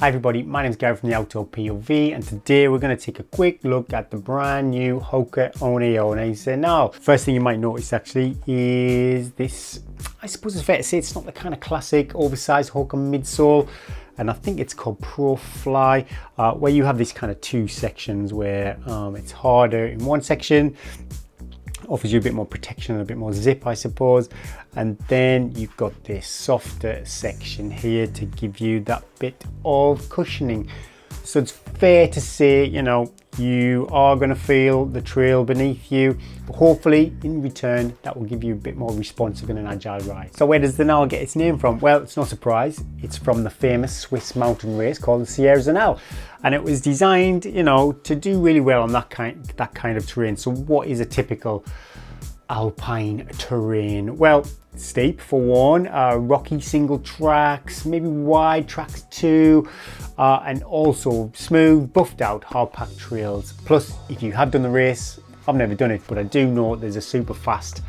Hi everybody, my name is Gary from the Outdoor POV, and today we're going to take a quick look at the brand new Hoka One One Zinal. First thing you might notice actually is this, I suppose it's fair to say it's not the kind of classic oversized Hoka midsole, and I think it's called ProFly, where you have these kind of two sections where it's harder in one section, offers you a bit more protection and a bit more zip, I suppose, and then you've got this softer section here to give you that bit of cushioning. So it's fair to say, you know, you are going to feel the trail beneath you, but hopefully in return that will give you a bit more responsive and an agile ride. So where does the Zinal get its name from? Well, it's no surprise, it's from the famous Swiss mountain race called the Sierre Zinal, and it was designed, you know, to do really well on that kind of terrain. So what is a typical Alpine terrain? Well, steep for one, rocky single tracks, maybe wide tracks too, and also smooth, buffed out, hard-packed trails. Plus, if you have done the race, I've never done it, but I do know there's a super fast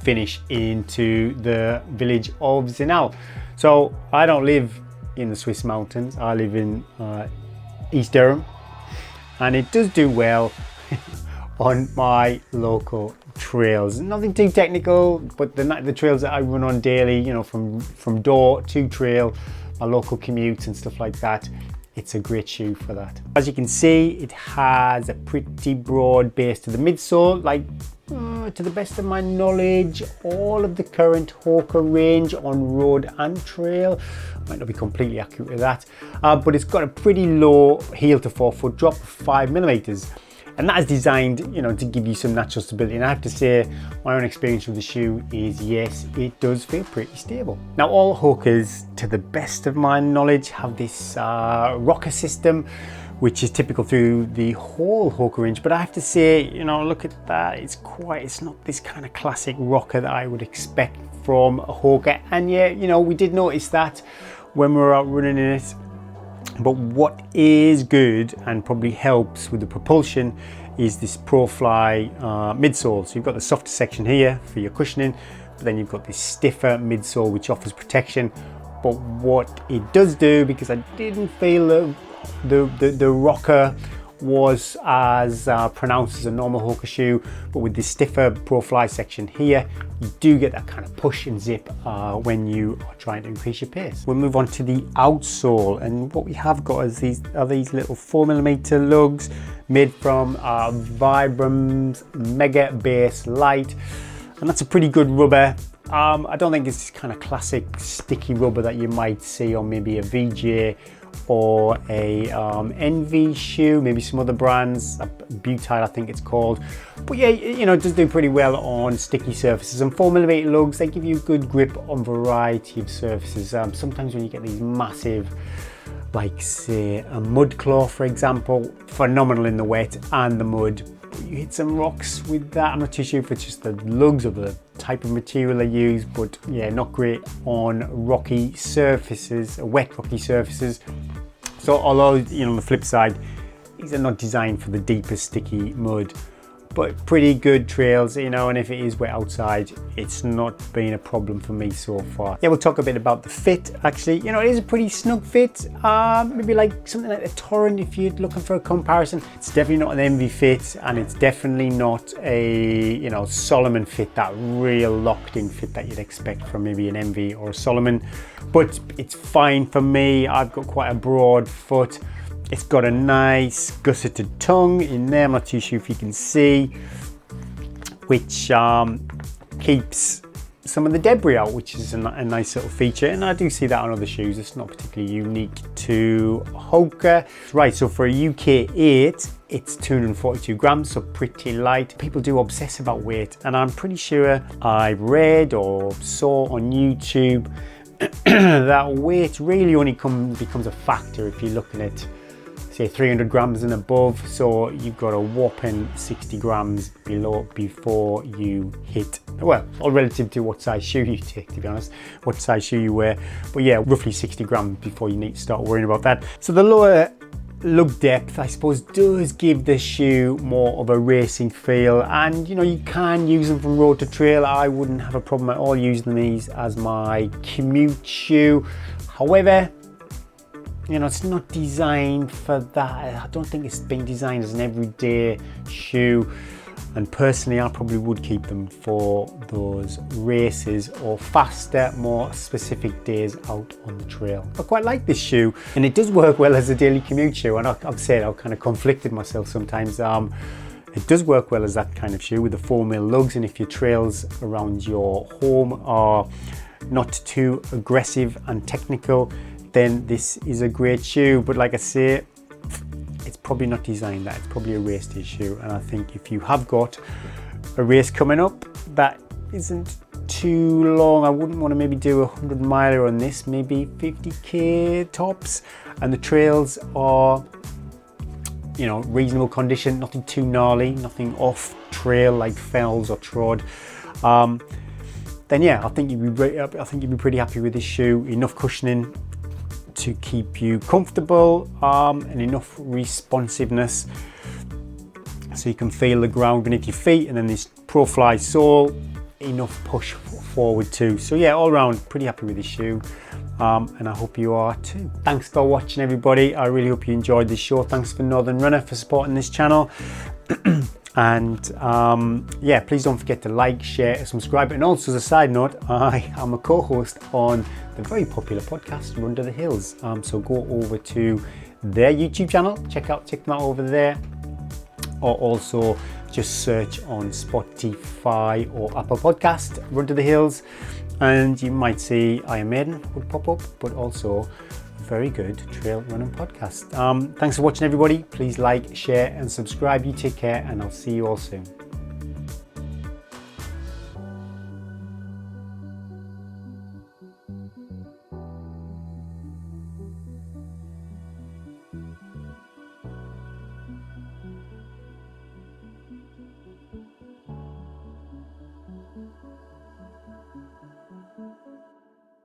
finish into the village of Zinal. So I don't live in the Swiss mountains, I live in East Durham, and it does do well on my local trails. Nothing too technical, but the trails that I run on daily, you know, from door to trail, my local commutes and stuff like that, it's a great shoe for that. As you can see, it has a pretty broad base to the midsole. Like, to the best of my knowledge, all of the current Hoka range on road and trail, might not be completely accurate with that, but it's got a pretty low heel to forefoot drop of 5mm. And that is designed, you know, to give you some natural stability. And I have to say, my own experience with the shoe is, yes, it does feel pretty stable. Now, all Hokas, to the best of my knowledge, have this rocker system, which is typical through the whole Hoka range. But I have to say, you know, look at that. It's not this kind of classic rocker that I would expect from a Hoka. And yeah, you know, we did notice that when we were out running in it. But what is good and probably helps with the propulsion is this ProFly midsole. So you've got the softer section here for your cushioning, but then you've got this stiffer midsole which offers protection. But what it does do, because I didn't feel the rocker was as pronounced as a normal Hoka shoe, but with this stiffer ProFly section here, you do get that kind of push and zip when you are trying to increase your pace. We'll move on to the outsole, and what we have got is these little 4mm lugs made from Vibram's Mega Base Light, and that's a pretty good rubber. I don't think it's this kind of classic sticky rubber that you might see on maybe a VJ or a NV shoe, maybe some other brands, Butyl I think it's called. But yeah, you know, it does do pretty well on sticky surfaces. And 4mm lugs, they give you good grip on variety of surfaces. Sometimes when you get these massive, like say a mud claw for example, phenomenal in the wet and the mud. You hit some rocks with that. I'm not too sure if it's just the lugs or the type of material they use, but yeah, not great on rocky surfaces, wet rocky surfaces. So although, you know, on the flip side, these are not designed for the deepest sticky mud, but pretty good trails, you know, and if it is wet outside, it's not been a problem for me so far. Yeah, we'll talk a bit about the fit actually. You know, it is a pretty snug fit, maybe like something like the Torrent if you're looking for a comparison. It's definitely not an MV fit, and it's definitely not a, you know, Solomon fit, that real locked in fit that you'd expect from maybe an MV or a Solomon, but it's fine for me. I've got quite a broad foot. It's got a nice gusseted tongue in there, I'm not too sure if you can see, which keeps some of the debris out, which is a nice little feature, and I do see that on other shoes. It's not particularly unique to Hoka. Right, so for a UK 8, it's 242 grams, so pretty light. People do obsess about weight, and I'm pretty sure I read or saw on YouTube that weight really only becomes a factor if you're looking at, say, 300 grams and above. So you've got a whopping 60 grams below before you hit, well, all relative to what size shoe you take, to be honest, what size shoe you wear. But yeah, roughly 60 grams before you need to start worrying about that. So the lower lug depth, I suppose, does give the shoe more of a racing feel, and you know, you can use them from road to trail. I wouldn't have a problem at all using these as my commute shoe. However, you know, it's not designed for that. I don't think it's been designed as an everyday shoe. And personally, I probably would keep them for those races or faster, more specific days out on the trail. I quite like this shoe, and it does work well as a daily commute shoe. And I've said I've kind of conflicted myself sometimes. It does work well as that kind of shoe with the 4mm lugs, and if your trails around your home are not too aggressive and technical, then this is a great shoe. But like I say, it's probably not designed that. It's probably a race day shoe, and I think if you have got a race coming up that isn't too long, I wouldn't want to maybe do a 100-miler on this, maybe 50k tops, and the trails are, you know, reasonable condition, nothing too gnarly, nothing off trail like fells or trod, then yeah, I think you'd be pretty happy with this shoe. Enough cushioning to keep you comfortable, and enough responsiveness so you can feel the ground beneath your feet, and then this ProFly sole, enough push forward too. So yeah, all around pretty happy with this shoe, and I hope you are too. Thanks for watching, everybody. I really hope you enjoyed this show. Thanks for Northern Runner for supporting this channel. And yeah, please don't forget to like, share, and subscribe. And also, as a side note, I am a co-host on the very popular podcast Run to the Hills. So go over to their YouTube channel, check them out over there, or also just search on Spotify or Apple Podcast Run to the Hills, and you might see Iron Maiden would pop up, but also very good trail running podcast. Thanks for watching, everybody. Please like, share, and subscribe. You take care, and I'll see you all soon.